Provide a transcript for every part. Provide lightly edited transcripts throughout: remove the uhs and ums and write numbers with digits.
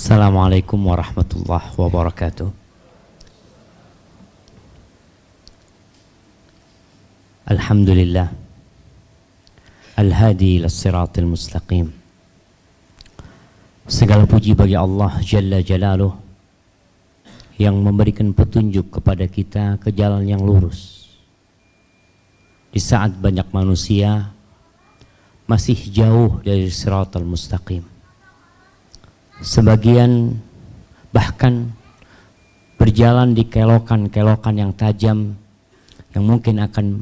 Assalamualaikum warahmatullahi wabarakatuh. Alhamdulillah Al-hadi lis-siratil mustaqim. Segala puji bagi Allah Jalla Jalaluh yang memberikan petunjuk kepada kita ke jalan yang lurus di saat banyak manusia masih jauh dari siratal mustaqim. Sebagian bahkan berjalan di kelokan-kelokan yang tajam yang mungkin akan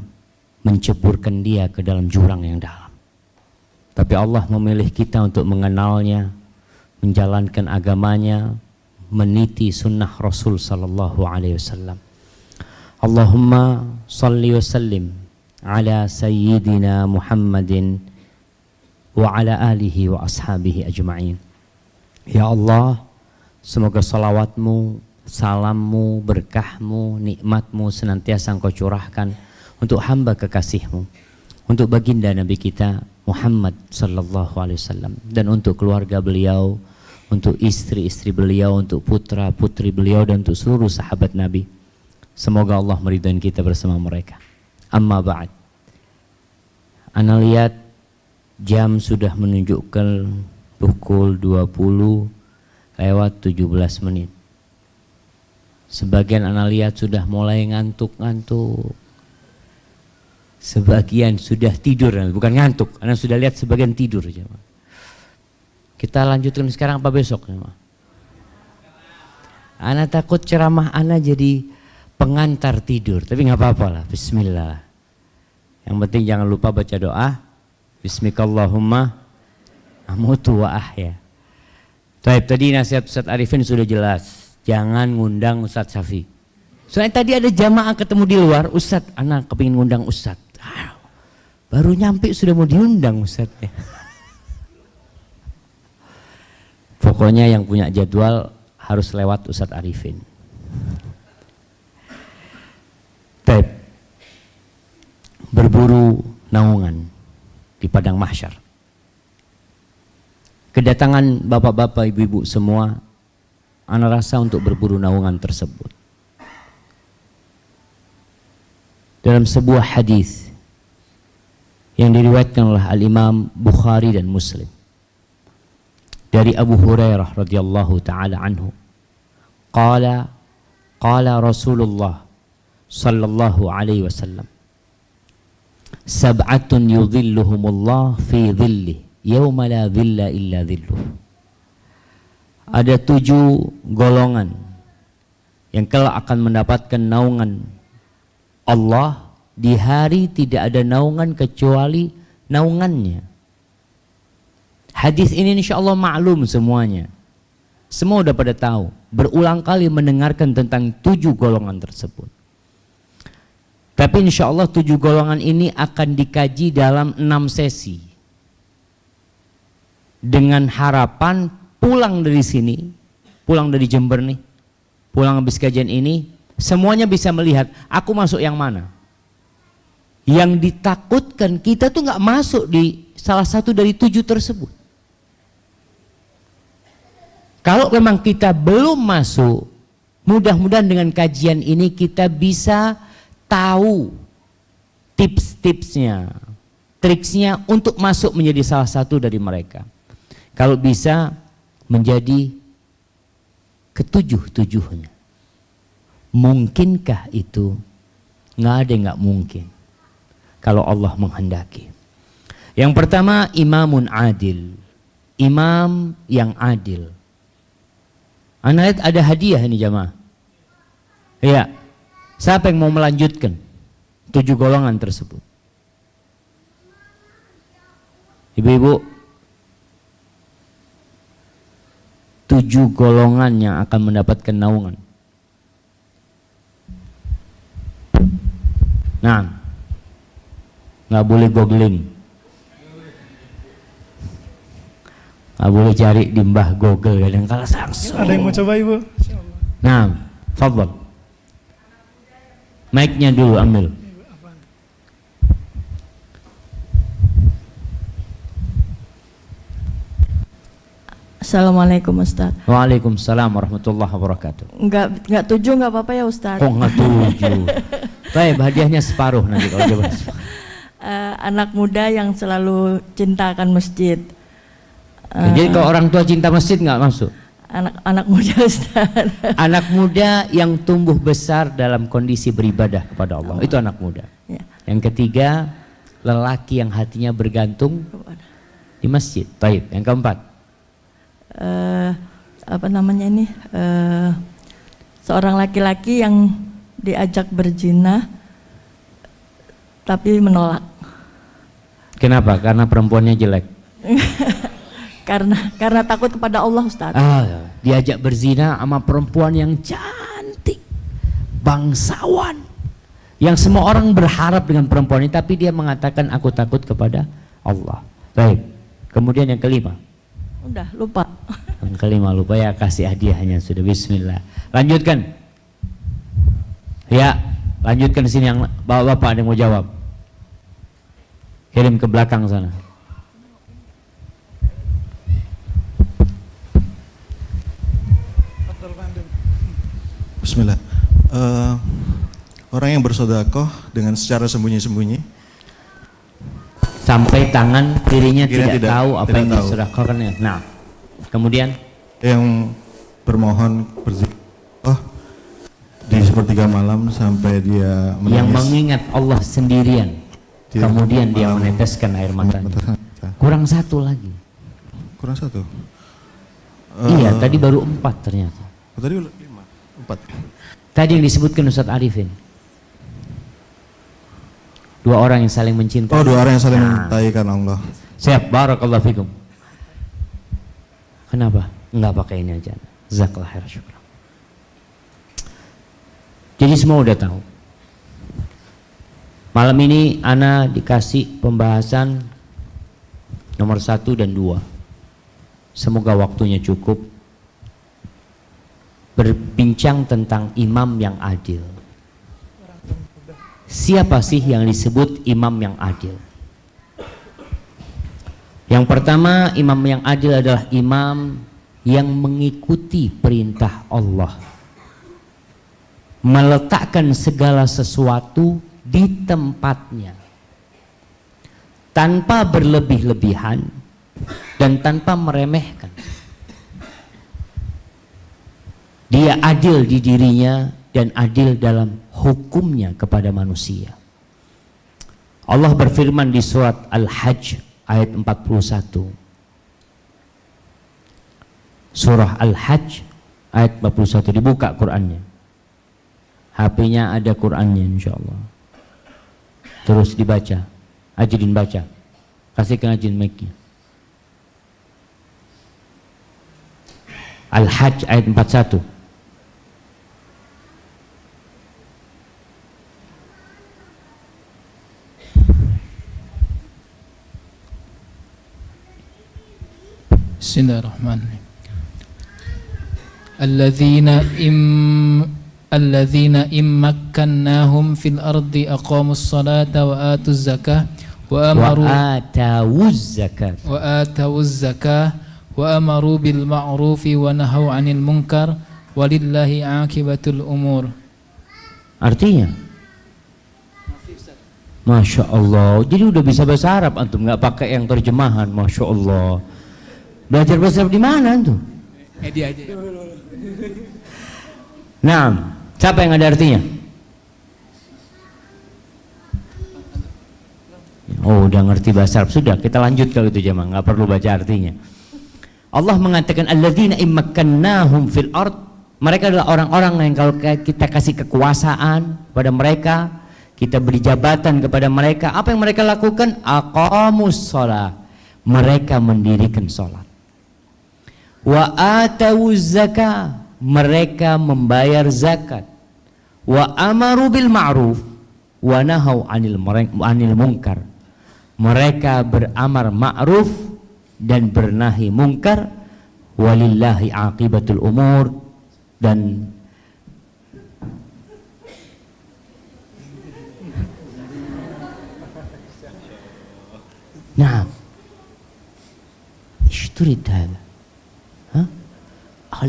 menceburkan dia ke dalam jurang yang dalam. Tapi Allah memilih kita untuk mengenalnya, menjalankan agamanya, meniti sunnah Rasul sallallahu alaihi wasallam. Allahumma salli wa sallim ala sayyidina Muhammadin wa ala alihi wa ashabihi ajma'in. Ya Allah, semoga salawatmu, salammu, berkahmu, nikmatmu senantiasa engkau curahkan untuk hamba kekasihmu, untuk baginda Nabi kita Muhammad sallallahu alaihi wasallam, dan untuk keluarga beliau, untuk istri-istri beliau, untuk putra-putri beliau, dan untuk seluruh sahabat Nabi. Semoga Allah meridhai kita bersama mereka. Amma ba'd. Ana lihat jam sudah menunjukkan pukul 20 lewat 17 menit. Sebagian anak lihat sudah mulai ngantuk-ngantuk. Sebagian sudah tidur, bukan ngantuk. Anak sudah lihat sebagian tidur. Kita lanjutkan sekarang apa besok? Anak takut ceramah anak jadi pengantar tidur, tapi nggak apa-apa lah. Bismillah. Yang penting jangan lupa baca doa. Bismikallahumma amutu wa ahya. Taib, tadi nasihat Ustaz Arifin sudah jelas. Jangan ngundang Ustaz Syafi. Soalnya tadi ada jamaah ketemu di luar. Ustaz, anak kepingin ngundang Ustaz. Baru nyampe sudah mau diundang Ustaz. Pokoknya yang punya jadwal harus lewat Ustaz Arifin. Taib, berburu naungan di padang mahsyar. Kedatangan bapak-bapak, ibu-ibu semua, ana rasa untuk berburu naungan tersebut. Dalam sebuah hadis yang diriwayatkan oleh Al-Imam Bukhari dan Muslim dari Abu Hurairah radhiyallahu taala anhu, qala Rasulullah sallallahu alaihi wasallam, sab'atun yudhilluhumullah fi dhillih yauma la dhilla illa dhilluh. Ada 7 golongan yang kelak akan mendapatkan naungan Allah di hari tidak ada naungan kecuali naungannya. Hadis ini insyaallah maklum semuanya. Semua udah pada tahu, berulang kali mendengarkan tentang 7 golongan tersebut. Tapi insyaallah 7 golongan ini akan dikaji dalam 6 sesi. Dengan harapan pulang dari sini, pulang dari Jember nih, pulang habis kajian ini, semuanya bisa melihat aku masuk yang mana. Yang ditakutkan kita tuh nggak masuk di salah satu dari 7 tersebut. Kalau memang kita belum masuk, mudah-mudahan dengan kajian ini kita bisa tahu tips-tipsnya, triksnya untuk masuk menjadi salah satu dari mereka. Kalau bisa menjadi ketujuh-tujuhnya. Mungkinkah itu? Nggak ada yang nggak mungkin kalau Allah menghendaki. Yang pertama, imamun adil. Imam yang adil. Anda lihat ada hadiah ini jamaah. Iya. Siapa yang mau melanjutkan 7 golongan tersebut? Ibu-ibu, 7 golongan yang akan mendapatkan naungan. Nah, nggak boleh googling, nggak boleh cari di mbah Google, kadang kala langsung. Ada yang mau coba ibu? Nah, fadhal. Mic-nya dulu ambil. Assalamualaikum Ustaz. Waalaikumsalam warahmatullahi wabarakatuh. Nggak 7 nggak apa-apa ya Ustaz? Kok nggak 7? Baik, hadiahnya separuh nanti kalau jawab. Anak muda yang selalu cinta akan masjid. Jadi kalau orang tua cinta masjid nggak masuk? Anak muda Ustaz. Anak muda yang tumbuh besar dalam kondisi beribadah kepada Allah, itu anak muda. Ya. Yang ketiga, lelaki yang hatinya bergantung di masjid. Baik, yang keempat. Apa namanya ini? Seorang laki-laki yang diajak berzina tapi menolak. Kenapa? Karena perempuannya jelek. karena takut kepada Allah Ustaz. Diajak berzina sama perempuan yang cantik, bangsawan, yang semua orang berharap dengan perempuan ini, tapi dia mengatakan aku takut kepada Allah. Baik. Kemudian yang kelima. Udah lupa. Yang kelima lupa, ya kasih hadiahnya sudah. Bismillah. Lanjutkan. Ya, lanjutkan di sini yang bapak-bapak ada yang mau jawab. Kirim ke belakang sana. Bismillah. Orang yang bersedekah dengan secara sembunyi-sembunyi sampai tangan kirinya tidak tahu apa tidak yang tahu. disedekahkan. Nah, kemudian yang bermohon bersedekah di sepertiga malam sampai dia menangis. Yang mengingat Allah sendirian, kemudian dia malam, meneteskan air matanya. Kurang satu lagi. Kurang satu. Iya, tadi baru 4 ternyata. Tadi 5, 4. Tadi yang disebutkan Ustadz Arifin. 2 orang yang saling mencintai. Oh, 2 orang yang saling mencintai karena Allah. Siap, barakallahu fikum. Kenapa? Enggak pakai ini aja. Jazakallah khair, syukur. Jadi semua udah tahu. Malam ini ana dikasih pembahasan nomor 1 dan 2. Semoga waktunya cukup. Berbincang tentang imam yang adil. Siapa sih yang disebut imam yang adil? Yang pertama, imam yang adil adalah imam yang mengikuti perintah Allah, meletakkan segala sesuatu di tempatnya tanpa berlebih-lebihan dan tanpa meremehkan. Dia adil di dirinya dan adil dalam hukumnya kepada manusia. Allah berfirman di surat Al-Hajj ayat 41. Surah Al-Hajj ayat 41, dibuka Qur'annya. HP-nya ada Qur'annya insyaallah. Terus dibaca. Ajidin baca. Kasihkan Ajidin mic-nya. Al-Hajj ayat 41. Bismillahirrahmanirrahim. Alladzina immakkannahum fil ardi aqamus salata wa atuz zakah wa atawuz zakah wa amaru bil ma'rufi wa nahaw 'anil munkar walillahi 'aqibatul umur. Artinya, Masya Allah. Jadi udah bisa bahasa Arab antum, nggak pakai yang terjemahan. Masya Allah. Belajar bahasa Arab di mana antum? Dia aja. Nah, siapa yang ada artinya? Oh, udah ngerti bahasa Arab. Sudah, kita lanjut kalau itu jemaah, nggak perlu baca artinya. Allah mengatakan alladzina immakkannahum fil ard. Mereka adalah orang-orang yang kalau kita kasih kekuasaan pada mereka, kita beri jabatan kepada mereka, apa yang mereka lakukan? Aqamus shalah. Mereka mendirikan salat. Wa atawuz zakah. Mereka membayar zakat. Wa amaru bil ma'ruf wa nahaw 'anil munkar. Mereka beramar ma'ruf dan bernahi munkar. Walillahi 'aqibatul umur. Dan nah, اشتريت هذا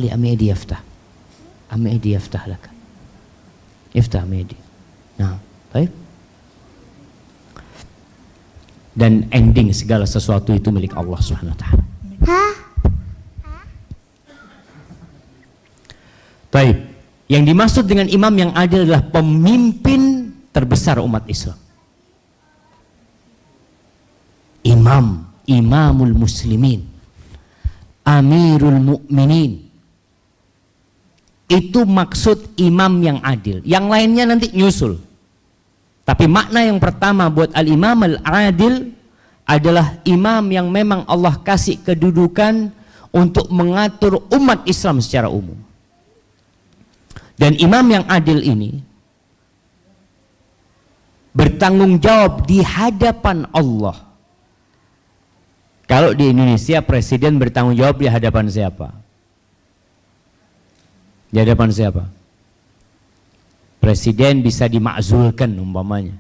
خلي أم إيدي يفتح، أم إيدي يفتح لك، افتح أم إيدي. Nah, baik. Dan ending segala sesuatu itu milik Allah Subhanahu wa taala. Baik. Yang dimaksud dengan imam yang adil adalah pemimpin terbesar umat Islam. Imamul muslimin, amirul mu'minin. Itu maksud imam yang adil. Yang lainnya nanti nyusul. Tapi makna yang pertama buat al-imam al-adil adalah imam yang memang Allah kasih kedudukan untuk mengatur umat Islam secara umum. Dan imam yang adil ini bertanggung jawab di hadapan Allah. Kalau di Indonesia presiden bertanggung jawab di hadapan siapa? Di hadapan siapa? Presiden bisa dimakzulkan umpamanya.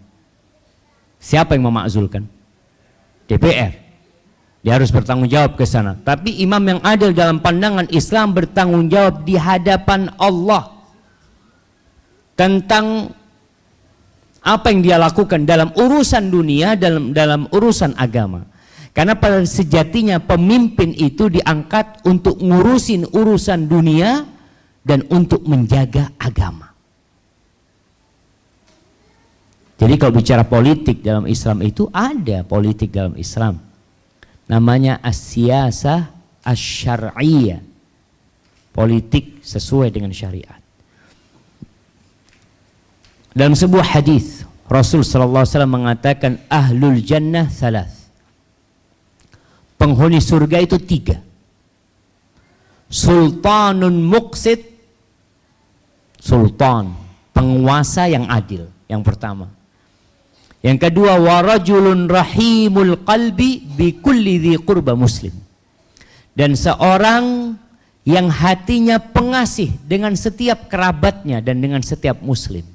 Siapa yang memakzulkan? DPR. Dia harus bertanggung jawab ke sana. Tapi imam yang adil dalam pandangan Islam bertanggung jawab di hadapan Allah tentang apa yang dia lakukan dalam urusan dunia, dalam urusan agama. Karena pada sejatinya pemimpin itu diangkat untuk ngurusin urusan dunia dan untuk menjaga agama. Jadi kalau bicara politik dalam Islam itu ada politik dalam Islam. Namanya as-siyasah asy-syar'iyyah. Politik sesuai dengan syariat. Dalam sebuah hadis Rasul sallallahu alaihi wasallam mengatakan ahlul jannah thalath. Penghuni surga itu 3. Sultanun muqsit, sultan, penguasa yang adil, yang pertama. Yang kedua, warajulun rahimul qalbi bi kulli dhi qurba muslim. Dan seorang yang hatinya pengasih dengan setiap kerabatnya dan dengan setiap muslim.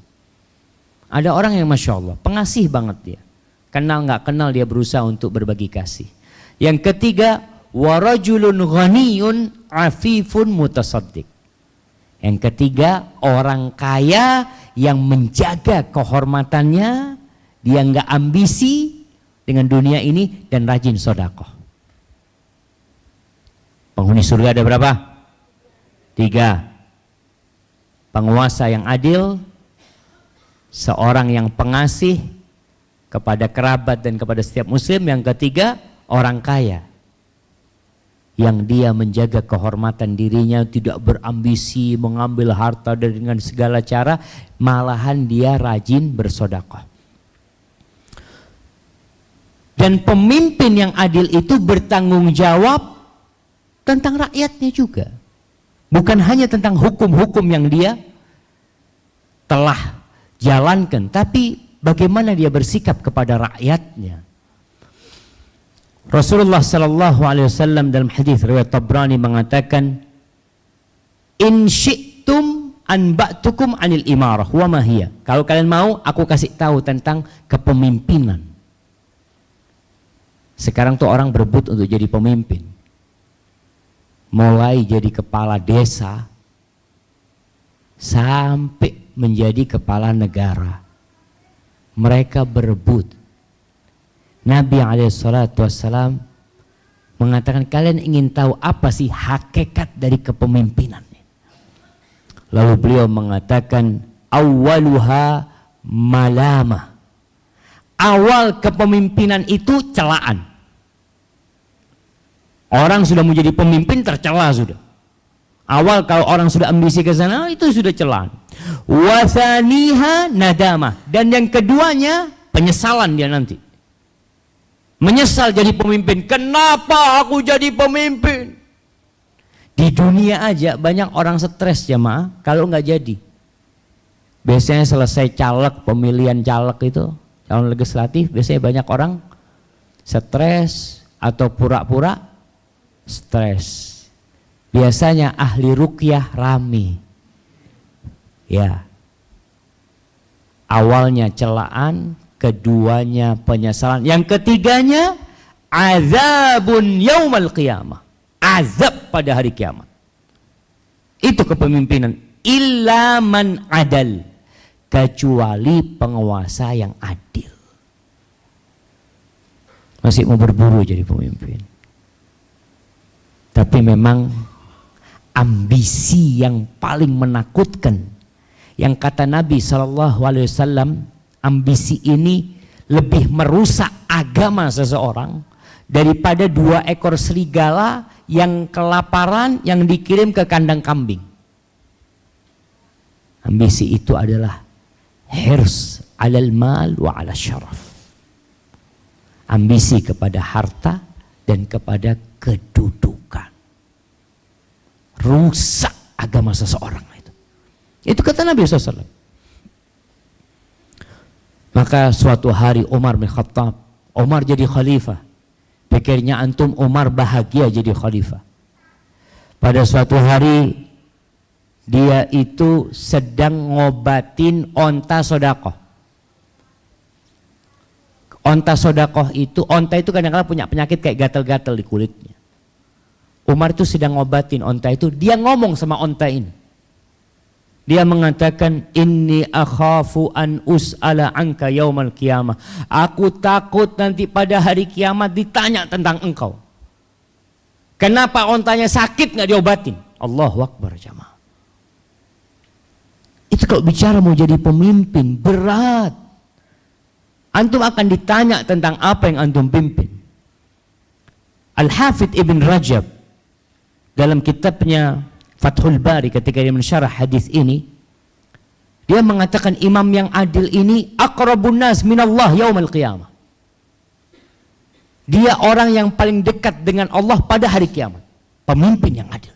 Ada orang yang Masya Allah, pengasih banget dia. Kenal nggak kenal dia berusaha untuk berbagi kasih. Yang ketiga, warajulun ghaniyun afifun mutasaddiq. Yang ketiga, orang kaya yang menjaga kehormatannya, dia nggak ambisi dengan dunia ini dan rajin sedekah. Penghuni surga ada berapa? 3. Penguasa yang adil, seorang yang pengasih kepada kerabat dan kepada setiap muslim. Yang ketiga, orang kaya yang dia menjaga kehormatan dirinya, tidak berambisi mengambil harta dengan segala cara, malahan dia rajin bersedekah. Dan pemimpin yang adil itu bertanggung jawab tentang rakyatnya juga, bukan hanya tentang hukum-hukum yang dia telah jalankan, tapi bagaimana dia bersikap kepada rakyatnya. Rasulullah sallallahu alaihi wasallam dalam hadis riwayat Tabrani mengatakan, "In syi'tum anba'tukum 'anil imarah wa ma hiya." Kalau kalian mau, aku kasih tahu tentang kepemimpinan. Sekarang tuh orang berebut untuk jadi pemimpin. Mulai jadi kepala desa sampai menjadi kepala negara, mereka berebut. Nabi SAW mengatakan, kalian ingin tahu apa sih hakikat dari kepemimpinan? Lalu beliau mengatakan, awwaluha malamah. Awal kepemimpinan itu celaan. Orang sudah menjadi pemimpin tercela sudah. Awal kalau orang sudah ambisi ke sana, itu sudah celaan. Wathaniha nadamah. Dan yang keduanya penyesalan dia nanti. Menyesal jadi pemimpin. Kenapa aku jadi pemimpin? Di dunia aja banyak orang stres jamaah kalau nggak jadi. Biasanya selesai caleg, pemilihan caleg itu, calon legislatif, biasanya banyak orang stres atau pura-pura stres. Biasanya ahli ruqyah rame. Ya. Awalnya celaan, keduanya penyesalan, yang ketiganya azabun yaumal qiyamah. Azab pada hari kiamat. Itu kepemimpinan. Illa man adal, kecuali penguasa yang adil. Masih mau berburu jadi pemimpin. Tapi memang ambisi yang paling menakutkan, yang kata Nabi SAW, ambisi ini lebih merusak agama seseorang daripada 2 ekor serigala yang kelaparan yang dikirim ke kandang kambing. Ambisi itu adalah hirs alal mal wa ala syaraf. Ambisi kepada harta dan kepada kedudukan. Rusak agama seseorang itu. Itu kata Nabi SAW. Maka suatu hari Umar bin Khattab, Umar jadi khalifah. Pikirnya antum Umar bahagia jadi khalifah. Pada suatu hari dia itu sedang ngobatin onta sodakoh. Onta sodakoh itu, onta itu kadang-kadang punya penyakit kayak gatal-gatal di kulitnya. Umar itu sedang ngobatin onta itu, dia ngomong sama onta ini. Dia mengatakan, inni akhafu an us'ala anka yaumal qiyamah. Aku takut nanti pada hari kiamat ditanya tentang engkau. Kenapa ontanya sakit nggak diobatin? Allahu Akbar jamaah. Itu kalau bicara mau jadi pemimpin berat. Antum akan ditanya tentang apa yang antum pimpin. Al-Hafidh Ibn Rajab dalam kitabnya Fathul Bari ketika dia mensyarah hadis ini, dia mengatakan imam yang adil ini aqrabun nas minallah yaumal qiyamah. Dia orang yang paling dekat dengan Allah pada hari kiamat. Pemimpin yang adil.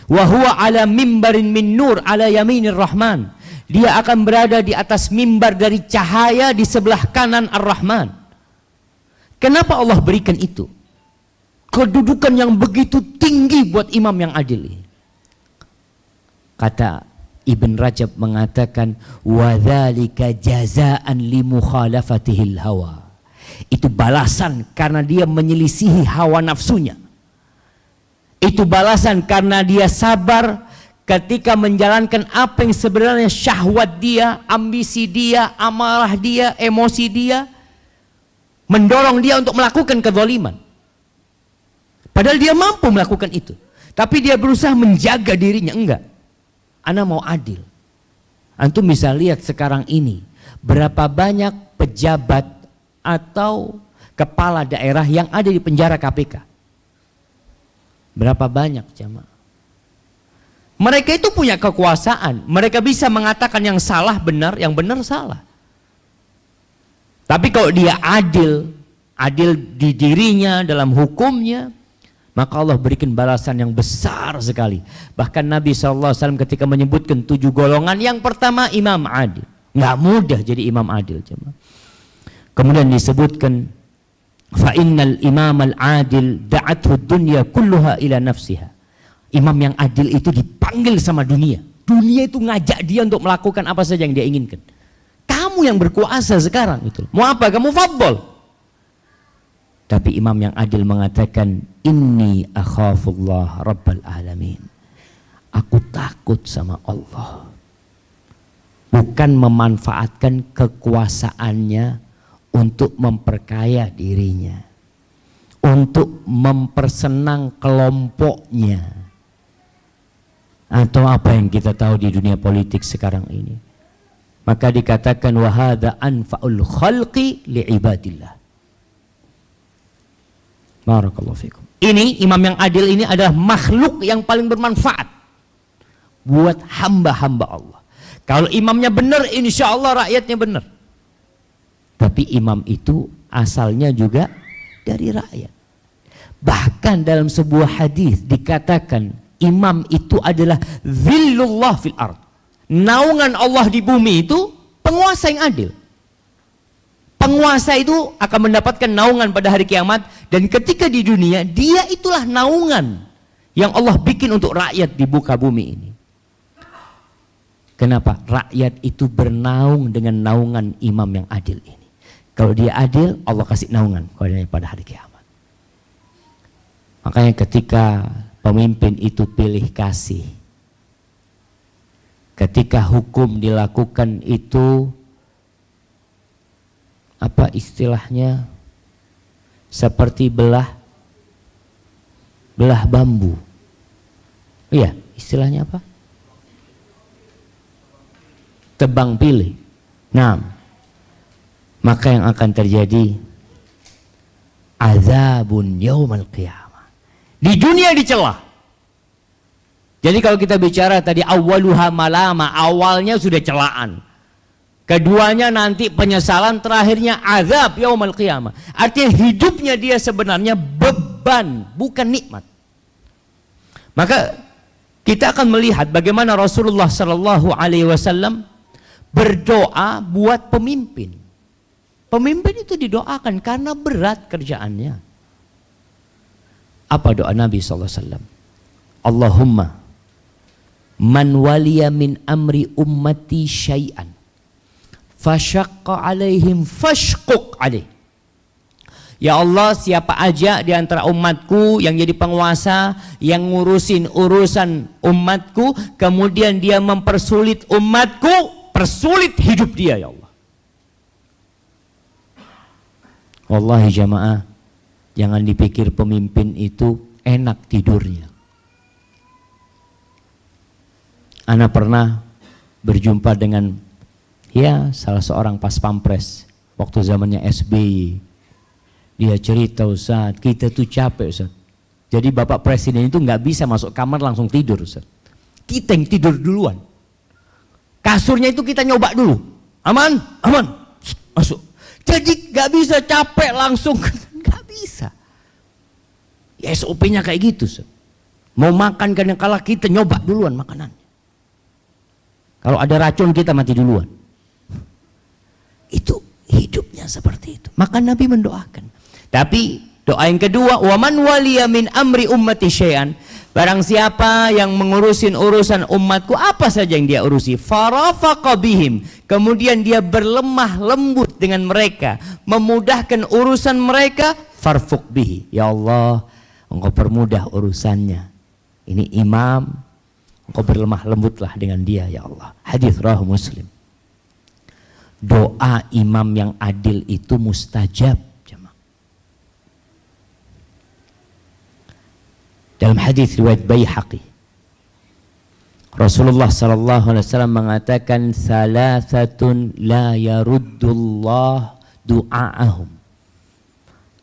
Wa huwa ala mimbarin min nur ala yaminir rahman. Dia akan berada di atas mimbar dari cahaya di sebelah kanan Ar-Rahman. Kenapa Allah berikan itu? Kedudukan yang begitu tinggi buat imam yang adil ini. Kata Ibn Rajab mengatakan, وَذَلِكَ جَزَاءً لِمُخَالَفَتِهِ الْهَوَى. Itu balasan karena dia menyelisihi hawa nafsunya. Itu balasan karena dia sabar ketika menjalankan apa yang sebenarnya syahwat dia, ambisi dia, amarah dia, emosi dia, mendorong dia untuk melakukan kezaliman. Padahal dia mampu melakukan itu. Tapi dia berusaha menjaga dirinya. Enggak. Ana mau adil. Antum bisa lihat sekarang ini, berapa banyak pejabat atau kepala daerah yang ada di penjara KPK. Berapa banyak jamaah. Mereka itu punya kekuasaan. Mereka bisa mengatakan yang salah benar, yang benar salah. Tapi kalau dia adil, adil di dirinya dalam hukumnya, maka Allah berikan balasan yang besar sekali. Bahkan Nabi SAW ketika menyebutkan 7 golongan, yang pertama imam adil. Nggak mudah jadi imam adil. Kemudian disebutkan, fa innal imam al-adil da'athu dunya kulluha ila nafsiha. Imam yang adil itu dipanggil sama dunia. Dunia itu ngajak dia untuk melakukan apa saja yang dia inginkan. Kamu yang berkuasa sekarang itu. Mau apa? Kamu fadl. Tapi imam yang adil mengatakan, inni akhafullah rabbal alamin. Aku takut sama Allah. Bukan memanfaatkan kekuasaannya untuk memperkaya dirinya, untuk mempersenang kelompoknya, atau apa yang kita tahu di dunia politik sekarang ini. Maka dikatakan wahada anfa'ul khalqi li'ibadillah. Barakallahu fikum. Ini imam yang adil ini adalah makhluk yang paling bermanfaat buat hamba-hamba Allah. Kalau imamnya benar, insya Allah rakyatnya benar. Tapi imam itu asalnya juga dari rakyat. Bahkan dalam sebuah hadis dikatakan imam itu adalah zillullah fil ard. Naungan Allah di bumi itu penguasa yang adil. Penguasa itu akan mendapatkan naungan pada hari kiamat, dan ketika di dunia dia itulah naungan yang Allah bikin untuk rakyat di muka bumi ini. Kenapa? Rakyat itu bernaung dengan naungan imam yang adil ini. Kalau dia adil, Allah kasih naungan pada hari kiamat. Makanya ketika Pemimpin itu pilih kasih. Ketika hukum dilakukan itu, apa istilahnya, seperti belah bambu. Iya, istilahnya apa? Tebang pilih. Nah, maka yang akan terjadi azabun yaumal qiyamah. Di dunia dicela. Jadi kalau kita bicara tadi awwaluha malama, awalnya sudah celaan. Keduanya nanti penyesalan, terakhirnya azab yaumal qiyamah. Artinya hidupnya dia sebenarnya beban, bukan nikmat. Maka kita akan melihat bagaimana Rasulullah sallallahu alaihi wasallam berdoa buat pemimpin. Pemimpin itu didoakan karena berat kerjaannya. Apa doa Nabi sallallahu alaihi wasallam? Allahumma man waliya min amri ummati syai'an fashaqqa alaihim fashquq alaih. Ya Allah, siapa aja di antara umatku yang jadi penguasa, yang ngurusin urusan umatku, kemudian dia mempersulit umatku, persulit hidup dia ya Allah. Wallahi jamaah, jangan dipikir pemimpin itu enak tidurnya. Ana pernah berjumpa dengan salah seorang pas pampres waktu zamannya SBY. Dia cerita, Ustaz, kita tuh capek Ustaz. Jadi Bapak Presiden itu nggak bisa masuk kamar langsung tidur Ustaz. Kita yang tidur duluan. Kasurnya itu kita nyoba dulu. Aman, masuk. Jadi nggak bisa capek langsung, nggak bisa. Ya SOP-nya kayak gitu Ustaz. Mau makan kadang-kala kita nyoba duluan makanan. Kalau ada racun kita mati duluan. Itu hidupnya seperti itu. Maka Nabi mendoakan. Tapi doa yang kedua, wa man waliya min amri ummati syai'an. Barang siapa yang mengurusin urusan umatku, apa saja yang dia urusi, farafaqa bihim, kemudian dia berlemah lembut dengan mereka, memudahkan urusan mereka, farfuq bihi. Ya Allah, Engkau permudah urusannya. Ini imam, Engkau berlemah lembutlah dengan dia ya Allah. Hadis rawahu Muslim. Doa imam yang adil itu mustajab. Dalam hadis riwayat Baihaqi, Rasulullah sallallahu alaihi wasallam mengatakan salasatun la yaruddullah du'aahum.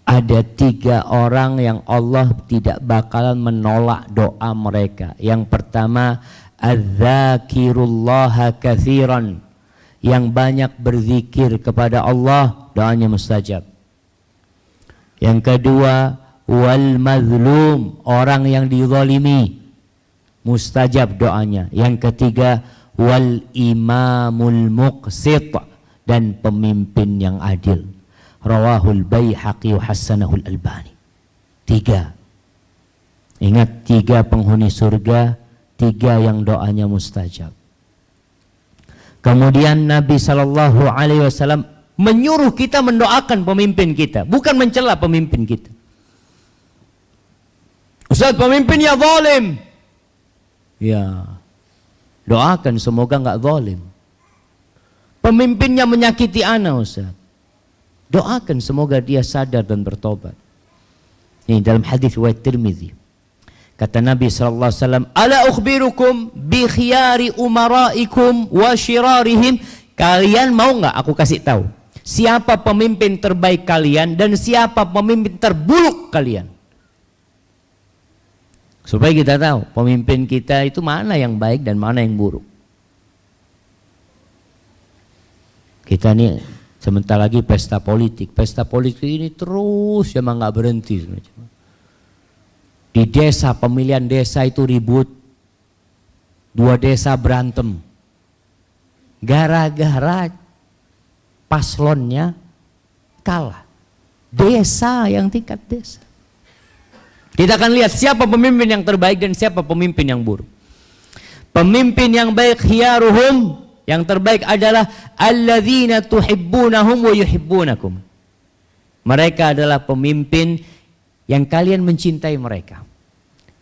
Ada 3 orang yang Allah tidak bakalan menolak doa mereka. Yang pertama, adz-dzakirullaha katsiran, yang banyak berzikir kepada Allah, doanya mustajab. Yang kedua, wal mazlum, orang yang dizalimi, mustajab doanya. Yang ketiga, wal imamul muqsit, dan pemimpin yang adil. Rawahul Baihaqi wa hasanahul Albani. 3. Ingat, 3 penghuni surga, 3 yang doanya mustajab. Kemudian Nabi sallallahu alaihi wasallam menyuruh kita mendoakan pemimpin kita, bukan mencela pemimpin kita. Ustaz, pemimpinnya zalim. Ya, doakan semoga enggak zalim. Pemimpinnya menyakiti ana, Ustaz. Doakan semoga dia sadar dan bertobat. Ini dalam hadis riwayat Tirmizi. Kata Nabi sallallahu alaihi wasallam, "Ala ukhbirukum bi khiyari umaraikum wa syirarihim?" Kalian mau enggak aku kasih tahu siapa pemimpin terbaik kalian dan siapa pemimpin terburuk kalian? Supaya kita tahu pemimpin kita itu mana yang baik dan mana yang buruk. Kita nih sebentar lagi pesta politik. Pesta politik ini terus emang nggak berhenti. Di desa, pemilihan desa itu ribut. 2 desa berantem. Gara-gara paslonnya kalah. Desa yang tingkat desa. Kita akan lihat siapa pemimpin yang terbaik dan siapa pemimpin yang buruk. Pemimpin yang baik khiyaruhum, yang terbaik adalah alladzina tuhibbunahum wa yuhibbunakum. Mereka adalah pemimpin yang kalian mencintai mereka.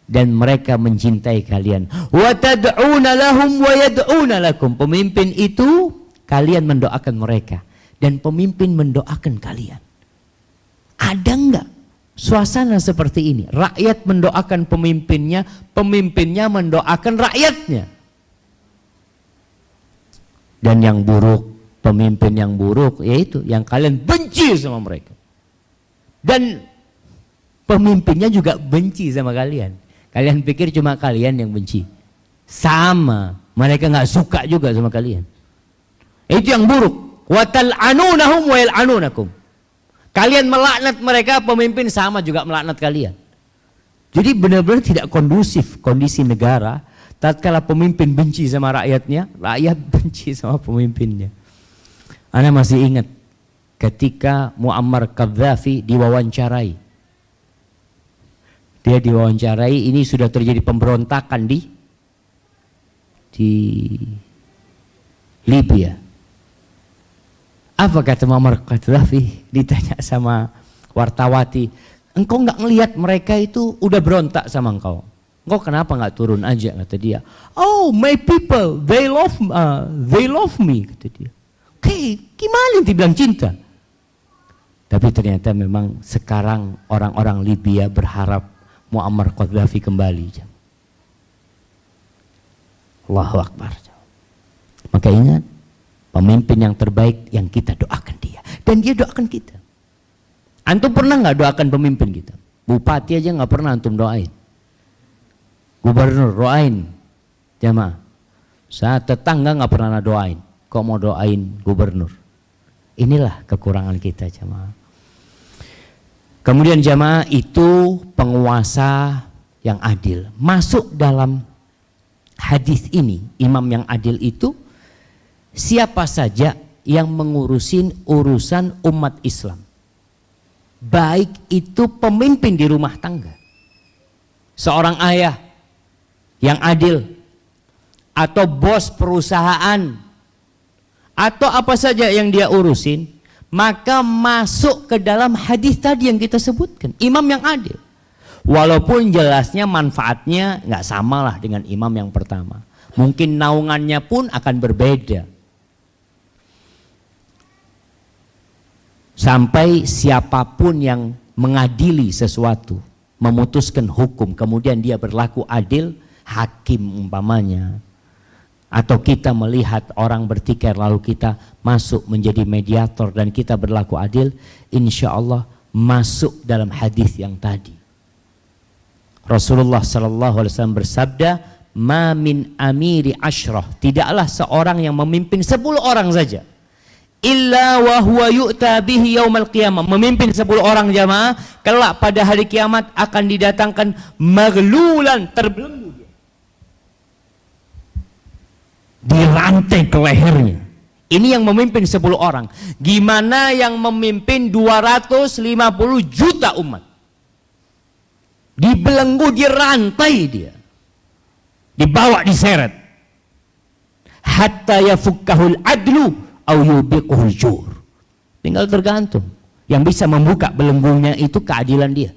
dan mereka mencintai kalian. Wa tad'una lahum wa yad'una lakum. Pemimpin itu kalian mendoakan mereka dan pemimpin mendoakan kalian. Ada enggak suasana seperti ini? Rakyat mendoakan pemimpinnya, pemimpinnya mendoakan rakyatnya. Dan yang buruk, pemimpin yang buruk yaitu yang kalian benci sama mereka. Dan pemimpinnya juga benci sama kalian. Kalian pikir cuma kalian yang benci? Sama, mereka nggak suka juga sama kalian. Itu yang buruk. Wa tal'anunahum wa yal'anunakum. Kalian melaknat mereka, pemimpin sama juga melaknat kalian. Jadi benar-benar tidak kondusif kondisi negara tatkala pemimpin benci sama rakyatnya, rakyat benci sama pemimpinnya. Ana masih ingat ketika Muammar Gaddafi diwawancarai. Dia diwawancarai, ini sudah terjadi pemberontakan di Libya. Apa kata Muammar Gaddafi? Ditanya sama wartawati, engkau nggak ngelihat mereka itu udah berontak sama engkau? Engkau kenapa nggak turun aja? Kata dia. Oh, my people, they love me, kata dia. Oke, gimana yang dibilang cinta? Tapi ternyata memang sekarang orang-orang Libya berharap Muammar Gaddafi kembali. Allahu Akbar. Maka ingat, pemimpin yang terbaik yang kita doakan dia. Dan dia doakan kita. Antum pernah nggak doakan pemimpin kita? Bupati aja nggak pernah antum doain. Gubernur doain. Jamaah. Saat tetangga nggak pernah doain. Kok mau doain gubernur? Inilah kekurangan kita jamaah. Kemudian jamaah itu penguasa yang adil. Masuk dalam hadis ini, imam yang adil itu siapa saja yang mengurusin urusan umat Islam. Baik itu pemimpin di rumah tangga, seorang ayah yang adil, atau bos perusahaan, atau apa saja yang dia urusin, maka masuk ke dalam hadis tadi yang kita sebutkan, imam yang adil. Walaupun jelasnya manfaatnya nggak samalah dengan imam yang pertama, mungkin naungannya pun akan berbeda. Sampai siapapun yang mengadili sesuatu, memutuskan hukum, kemudian dia berlaku adil, hakim umpamanya, atau kita melihat orang bertikai lalu kita masuk menjadi mediator dan kita berlaku adil, insya Allah masuk dalam hadis yang tadi. Rasulullah SAW bersabda, "Ma min amiri asyrah," tidaklah seorang yang memimpin 10 orang saja, illa wa huwa yu'ta bihi yaumal qiyamah, memimpin 10 orang jamaah, kelak pada hari kiamat akan didatangkan maghlulan, terbelenggu dia, dirantai ke lehernya. Ini yang memimpin 10 orang. Gimana yang memimpin 250 juta umat? Dibelenggu, dirantai dia, dibawa diseret, hatta yafukkahul adlu au yubiquhul jur. Tinggal tergantung. Yang bisa membuka belenggunya itu keadilan dia,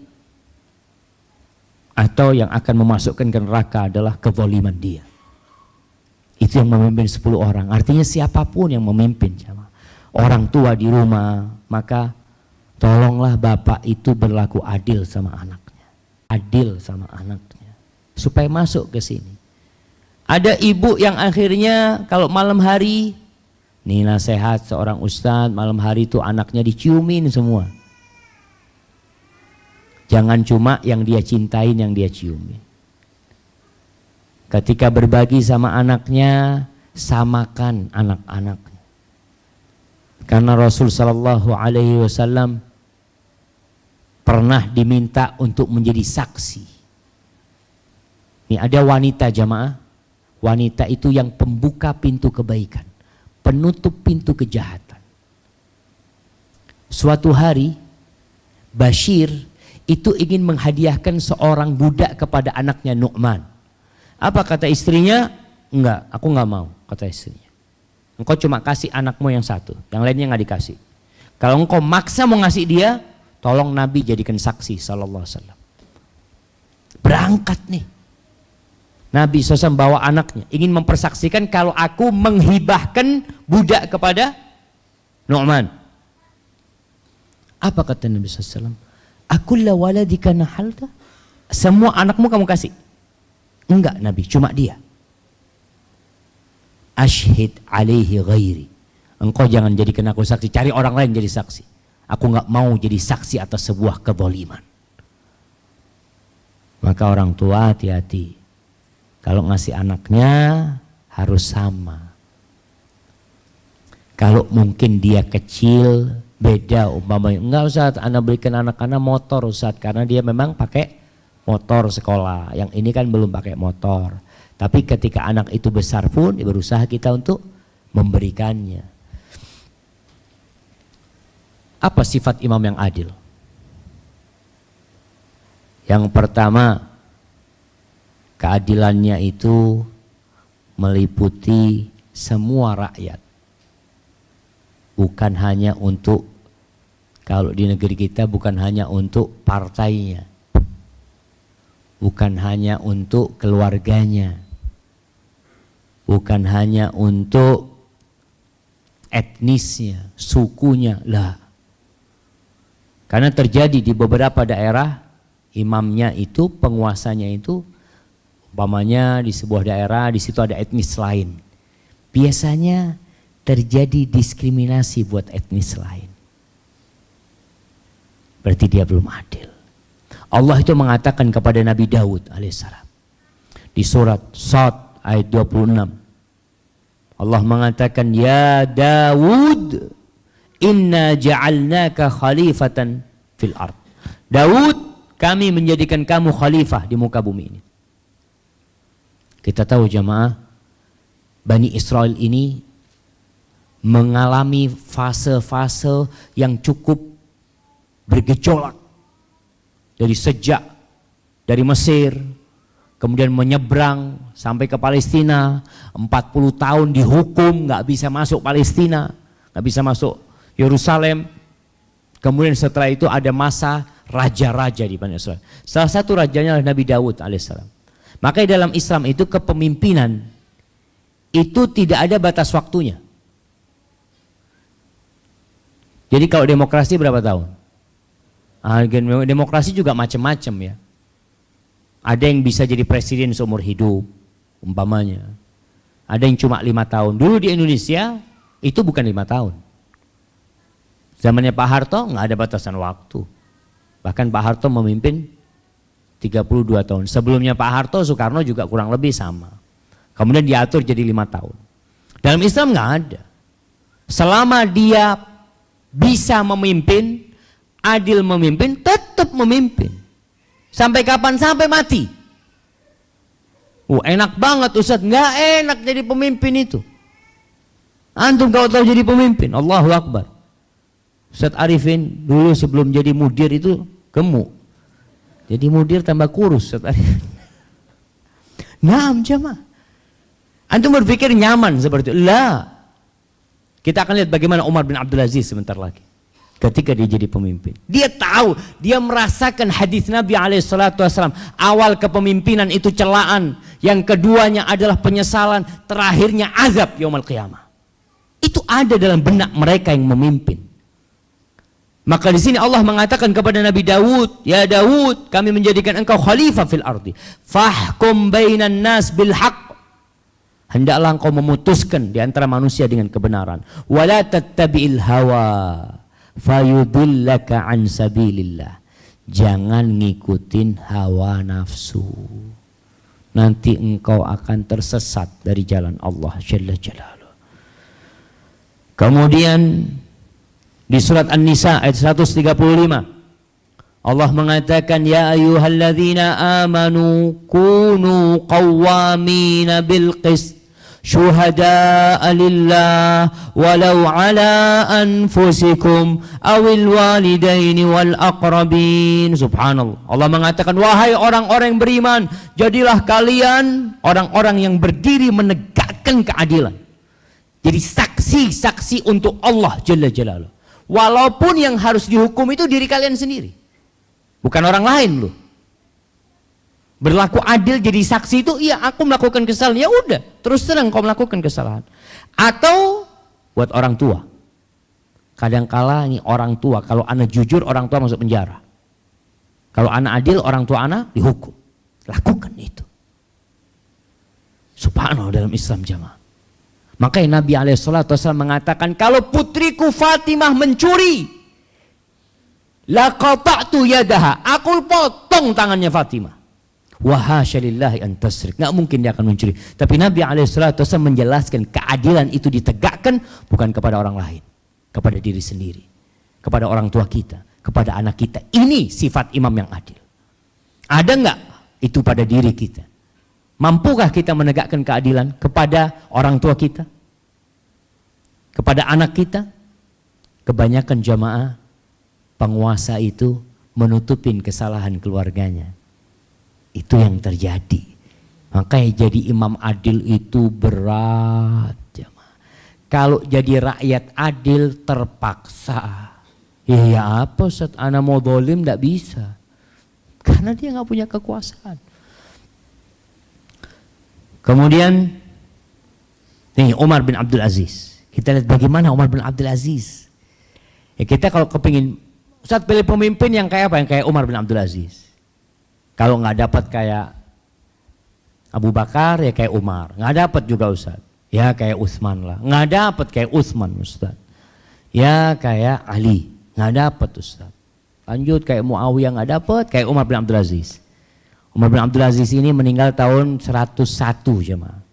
atau yang akan memasukkan ke neraka adalah kezaliman dia. Itu yang memimpin 10 orang. Artinya siapapun yang memimpin, orang tua di rumah, maka tolonglah bapak itu berlaku adil sama anaknya, adil sama anaknya, supaya masuk ke sini. Ada ibu yang akhirnya kalau malam hari, nih nasihat seorang ustadz, malam hari itu anaknya diciumin semua. Jangan cuma yang dia cintain yang dia ciumin. Ketika berbagi sama anaknya, samakan anak-anaknya. Karena Rasul Shallallahu Alaihi Wasallam pernah diminta untuk menjadi saksi. Ini ada wanita jamaah, wanita itu yang pembuka pintu kebaikan, penutup pintu kejahatan. Suatu hari Bashir itu ingin menghadiahkan seorang budak kepada anaknya Nu'man. Apa kata istrinya? Enggak, aku enggak mau, kata istrinya. Engkau cuma kasih anakmu yang satu, yang lainnya enggak dikasih. Kalau engkau maksa mau ngasih dia, tolong Nabi jadikan saksi sallallahu alaihi wasallam. Berangkat nih. Nabi SAW bawa anaknya, ingin mempersaksikan kalau aku menghibahkan budak kepada Nu'man. Apa kata Nabi SAW? Akulla waladika nahalta? Semua anakmu kamu kasih? Enggak Nabi, cuma dia. Ashhid alaihi ghairi. Engkau jangan jadikan aku saksi, cari orang lain jadi saksi. Aku enggak mau jadi saksi atas sebuah kezaliman. Maka orang tua hati-hati. Kalau ngasih anaknya harus sama. Kalau mungkin dia kecil beda umpamanya. Enggak Ustaz, Anda belikan anak-anak motor Ustaz, karena dia memang pakai motor sekolah. Yang ini kan belum pakai motor. Tapi ketika anak itu besar pun berusaha kita untuk memberikannya. Apa sifat imam yang adil? Yang pertama, keadilannya itu meliputi semua rakyat. Bukan hanya untuk, kalau di negeri kita bukan hanya untuk partainya. Bukan hanya untuk keluarganya. Bukan hanya untuk etnisnya, sukunya. Lah. Karena terjadi di beberapa daerah, imamnya itu, penguasanya itu, umpamanya di sebuah daerah, di situ ada etnis lain. Biasanya terjadi diskriminasi buat etnis lain. Berarti dia belum adil. Allah itu mengatakan kepada Nabi Daud alaihissalam di surat Shad ayat 26. Allah mengatakan, ya Daud, inna ja'alnaka khalifatan fil ard. Daud, kami menjadikan kamu khalifah di muka bumi ini. Kita tahu jamaah, Bani Israel ini mengalami fase-fase yang cukup bergejolak. Dari Mesir, kemudian menyeberang sampai ke Palestina, 40 tahun dihukum, nggak bisa masuk Palestina, nggak bisa masuk Yerusalem. Kemudian setelah itu ada masa raja-raja di Bani Israel. Salah satu rajanya adalah Nabi Daud alaihissalam. Makanya dalam Islam itu kepemimpinan itu tidak ada batas waktunya. Jadi kalau demokrasi berapa tahun? Demokrasi juga macam-macam ya. Ada yang bisa jadi presiden seumur hidup, umpamanya. Ada yang cuma 5 tahun. Dulu di Indonesia itu bukan 5 tahun. Zamannya Pak Harto nggak ada batasan waktu. Bahkan Pak Harto memimpin 32 tahun. Sebelumnya Pak Harto, Soekarno juga kurang lebih sama. Kemudian diatur jadi 5 tahun. Dalam Islam nggak ada. Selama dia bisa memimpin, adil memimpin, tetap memimpin. Sampai kapan? Sampai mati. Enak banget Ustaz. Nggak enak jadi pemimpin itu. Antum kalau tahu jadi pemimpin, Allahu Akbar. Ustaz Arifin dulu sebelum jadi mudir itu gemuk. Jadi mudir tambah kurus. Naam jamaah. Antum berpikir nyaman seperti itu? Lah. Kita akan lihat bagaimana Umar bin Abdul Aziz sebentar lagi. Ketika dia jadi pemimpin. Dia tahu, dia merasakan hadis Nabi SAW. Awal kepemimpinan itu celaan. Yang keduanya adalah penyesalan. Terakhirnya azab yaumul qiyamah. Itu ada dalam benak mereka yang memimpin. Maka di sini Allah mengatakan kepada Nabi Daud, ya Daud, kami menjadikan engkau khalifah fil ardi. Fahkum bainan nas bil haqq. Hendaklah engkau memutuskan di antara manusia dengan kebenaran. Wala tattabi'il hawa fayudillaka an sabilillah. Jangan ngikutin hawa nafsu. Nanti engkau akan tersesat dari jalan Allah Jalla Jalaluhu. Kemudian di surat An-Nisa ayat 135 Allah mengatakan, ya ayyuhalladzina amanu kunu qawwamina bil qist syuhada'a lillah walau ala anfusikum awil walidaini wal aqrabin. Subhanallah. Allah mengatakan, wahai orang-orang yang beriman, jadilah kalian orang-orang yang berdiri menegakkan keadilan. Jadi saksi-saksi untuk Allah Jalla Jalaluhu. Walaupun yang harus dihukum itu diri kalian sendiri, bukan orang lain loh. Berlaku adil jadi saksi itu, iya aku melakukan kesalahan, ya udah, terus terang kau melakukan kesalahan. Atau buat orang tua. Kadangkala ini orang tua, kalau anak jujur orang tua masuk penjara. Kalau anak adil orang tua anak dihukum. Lakukan itu. Subhanallah dalam Islam jamaah. Makanya Nabi SAW mengatakan, kalau putriku Fatimah mencuri, laqata'tu yadaha, aku potong tangannya Fatimah. Wa hasya lillahi an tasrik, nggak mungkin dia akan mencuri. Tapi Nabi SAW menjelaskan keadilan itu ditegakkan bukan kepada orang lain, kepada diri sendiri, kepada orang tua kita, kepada anak kita. Ini sifat imam yang adil. Ada nggak itu pada diri kita? Mampukah kita menegakkan keadilan kepada orang tua kita, kepada anak kita? Kebanyakan jamaah penguasa itu menutupin kesalahan keluarganya. Itu yang terjadi. Makanya jadi imam adil itu berat. Kalau jadi rakyat adil terpaksa. Ya apa Ustaz, ana mau zalim tidak bisa. Karena dia nggak punya kekuasaan. Kemudian nih Umar bin Abdul Aziz. Kita lihat bagaimana Umar bin Abdul Aziz. Ya kita kalau kepingin Ustaz pilih pemimpin yang kayak apa? Yang kayak Umar bin Abdul Aziz. Kalau nggak dapat kayak Abu Bakar ya kayak Umar, nggak dapat juga Ustaz. Ya kayak Utsman lah, nggak dapat kayak Utsman Ustaz. Ya kayak Ali, nggak dapat Ustaz. Lanjut kayak Muawiyah nggak dapat, kayak Umar bin Abdul Aziz. Umar bin Abdul Aziz ini meninggal tahun 101 jemaah.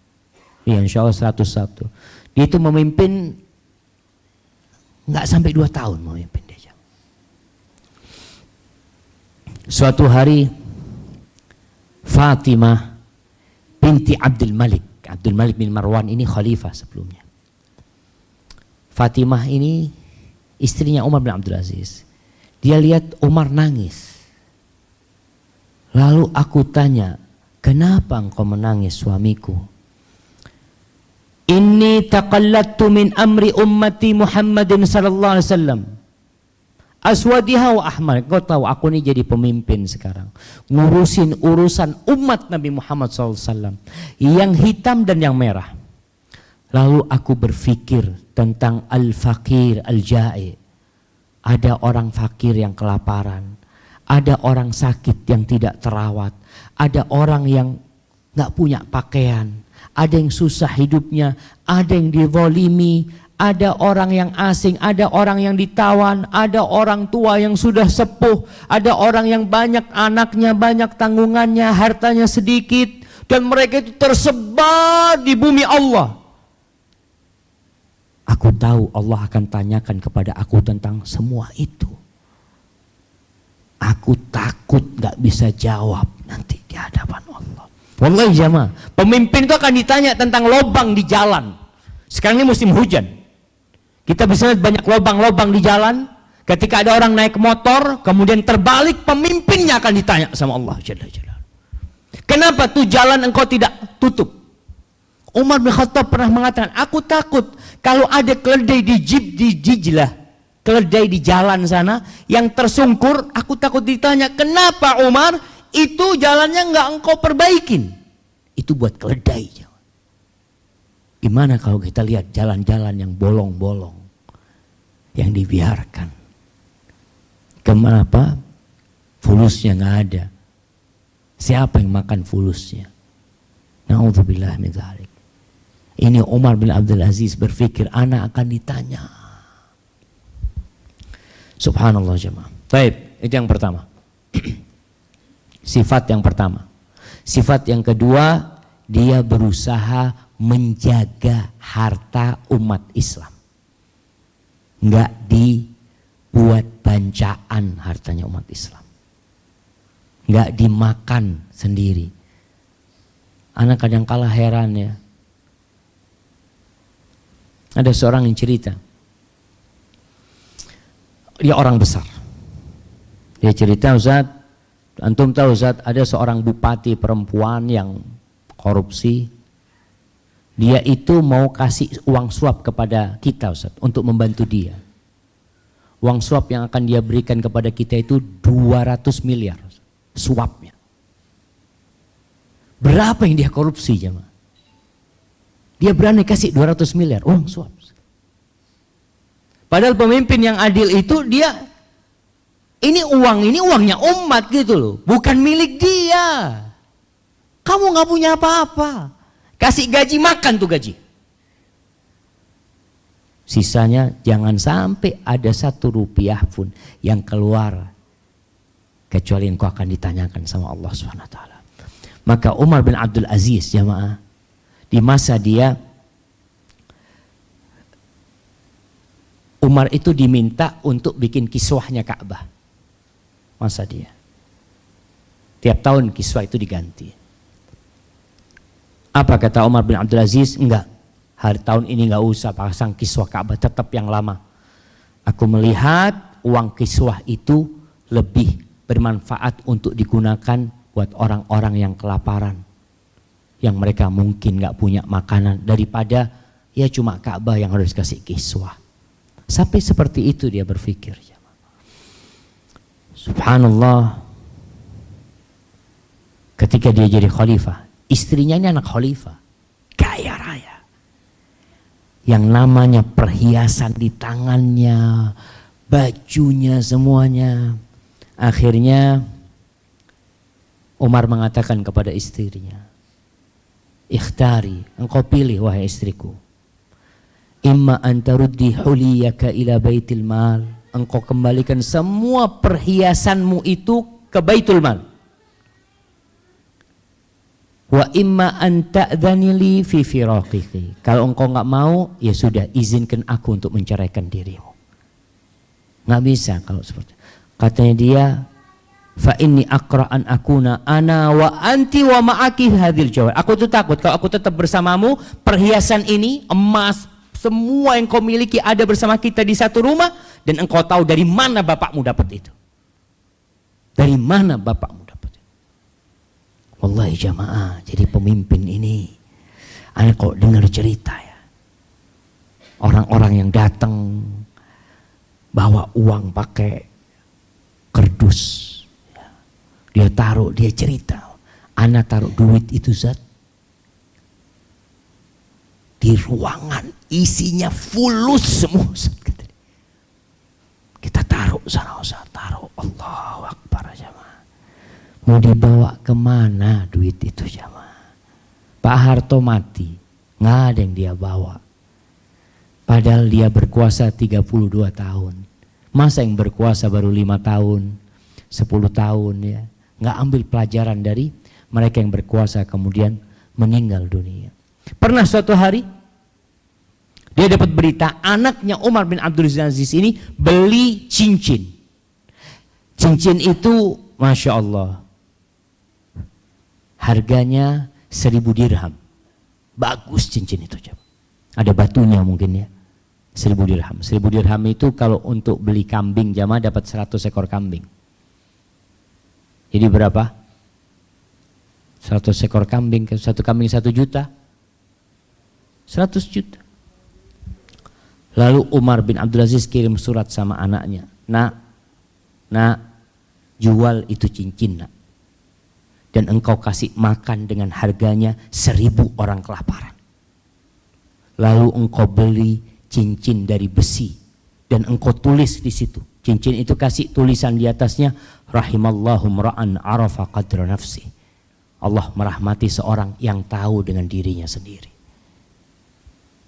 Iya insya Allah 101. Dia itu memimpin nggak sampai 2 tahun memimpin dia. Suatu hari Fatimah binti Abdul Malik bin Marwan ini khalifah sebelumnya. Fatimah ini istrinya Umar bin Abdul Aziz. Dia lihat Umar nangis. Lalu aku tanya, kenapa engkau menangis suamiku? Inni taqallattu min amri ummati Muhammadin sallallahu alaihi wasallam. Aswadiha wa ahmar. Kau tahu aku ini jadi pemimpin sekarang. Ngurusin urusan umat Nabi Muhammad SAW. Yang hitam dan yang merah. Lalu aku berpikir tentang al-fakir al-ja'i. Ada orang fakir yang kelaparan. Ada orang sakit yang tidak terawat. Ada orang yang gak punya pakaian. Ada yang susah hidupnya. Ada yang dizalimi. Ada orang yang asing, ada orang yang ditawan, ada orang tua yang sudah sepuh, ada orang yang banyak anaknya, banyak tanggungannya, hartanya sedikit, dan mereka itu tersebar di bumi Allah. Aku tahu Allah akan tanyakan kepada aku tentang semua itu. Aku takut gak bisa jawab nanti di hadapan Allah. Wallahi jamaah, pemimpin itu akan ditanya tentang lubang di jalan. Sekarang ini musim hujan. Kita bisa lihat banyak lubang-lubang di jalan. Ketika ada orang naik motor, kemudian terbalik, pemimpinnya akan ditanya sama Allah Jalla Jalla. Kenapa tuh jalan engkau tidak tutup? Umar bin Khattab pernah mengatakan, aku takut kalau ada keledai di Jijlah, keledai di jalan sana yang tersungkur, aku takut ditanya, kenapa Umar itu jalannya enggak engkau perbaikin? Itu buat keledai. Gimana kalau kita lihat jalan-jalan yang bolong-bolong, yang dibiarkan? Kenapa? Fulusnya nggak ada. Siapa yang makan fulusnya? Na'udzubillah min dzalik. Ini Umar bin Abdul Aziz berpikir, anak akan ditanya. Subhanallah jemaah. Baik, itu yang pertama. Sifat yang pertama. Sifat yang kedua, dia berusaha menjaga harta umat Islam. Enggak dibuat bancaan hartanya umat Islam. Enggak dimakan sendiri. Anak kadang kala heran ya. Ada seorang yang cerita. Dia orang besar. Dia cerita, Ustaz, antum tahu Ustaz, ada seorang bupati perempuan yang korupsi. Dia itu mau kasih uang suap kepada kita Ustaz, untuk membantu dia. Uang suap yang akan dia berikan kepada kita itu 200 miliar suapnya. Berapa yang dia korupsi jemaah? Dia berani kasih 200 miliar uang suap. Padahal pemimpin yang adil itu dia ini uangnya umat gitu loh, bukan milik dia. Kamu nggak punya apa-apa. Kasih gaji, makan tuh gaji. Sisanya jangan sampai ada 1 rupiah pun yang keluar kecuali engkau akan ditanyakan sama Allah SWT. Maka Umar bin Abdul Aziz jamaah, di masa dia, Umar itu diminta untuk bikin kiswahnya Ka'bah. Masa dia, tiap tahun kiswah itu diganti. Apa kata Umar bin Abdul Aziz? Enggak, hari tahun ini enggak usah pasang kiswah Ka'bah, tetap yang lama. Aku melihat uang kiswah itu lebih bermanfaat untuk digunakan buat orang-orang yang kelaparan, yang mereka mungkin nggak punya makanan, daripada ya cuma Ka'bah yang harus kasih kiswah. Sampai seperti itu dia berpikir. Subhanallah, ketika dia jadi khalifah, istrinya ini anak khalifah, kaya raya, yang namanya perhiasan di tangannya, bajunya, semuanya. Akhirnya Umar mengatakan kepada istrinya, ikhtari, engkau pilih wahai istriku, imma antaruddi huliyaka ila baitil mal, engkau kembalikan semua perhiasanmu itu ke baitul mal, wa imma anta'dhani li fi firaqiki, kalau engkau nggak mau ya sudah, izinkan aku untuk menceraikan dirimu. Nggak bisa kalau seperti itu. Katanya dia, fa inni aqra an akuna ana wa anti wa ma'aki hadhil jawar. Aku tuh takut kalau aku tetap bersamamu, perhiasan ini, emas, semua yang kau miliki ada bersama kita di satu rumah, dan engkau tahu dari mana bapakmu dapat itu. Dari mana bapakmu dapat itu? Wallahi jamaah, jadi pemimpin ini, anak kok dengar cerita ya, orang-orang yang datang bawa uang pakai kerdus, dia taruh, dia cerita, ana taruh duit itu Zat di ruangan isinya fulus semua. Kita taruh sana Ustaz, taruh, Allahu Akbar jamaah. Mau dibawa kemana duit itu jamaah? Pak Harto mati, nggak ada yang dia bawa. Padahal dia berkuasa 32 tahun. Masa yang berkuasa baru 5 tahun, 10 tahun ya. Nggak ambil pelajaran dari mereka yang berkuasa kemudian meninggal dunia. Pernah suatu hari dia dapat berita anaknya Umar bin Abdul Aziz ini beli cincin. Cincin itu Masya Allah harganya 1000 dirham. Bagus cincin itu. Ada batunya mungkin ya. 1000 dirham. 1000 dirham itu kalau untuk beli kambing jamaah dapat 100 ekor kambing. Jadi berapa? 100 ekor kambing, satu kambing 1 juta. 100 juta. Lalu Umar bin Abdul Aziz kirim surat sama anaknya. Nak, jual itu cincin nak. Dan engkau kasih makan dengan harganya 1000 orang kelaparan. Lalu engkau beli cincin dari besi dan engkau tulis di situ. Cincin itu kasih tulisan di atasnya, rahimallahu mra'an arafa qadra nafsi. Allah merahmati seorang yang tahu dengan dirinya sendiri.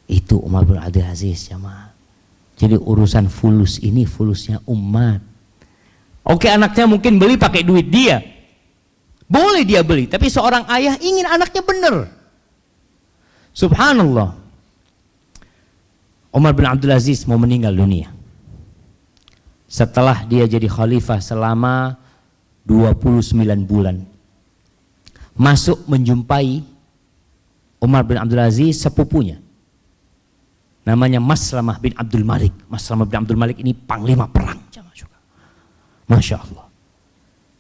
Itu Umar bin Abdul Aziz jamaah. Jadi urusan fulus ini fulusnya umat. Oke, anaknya mungkin beli pakai duit dia, boleh dia beli, tapi seorang ayah ingin anaknya benar. Subhanallah, Umar bin Abdul Aziz mau meninggal dunia. Setelah dia jadi khalifah selama 29 bulan. Masuk menjumpai Umar bin Abdul Aziz sepupunya. Namanya Maslamah bin Abdul Malik. Maslamah bin Abdul Malik ini panglima perang. Masya Allah.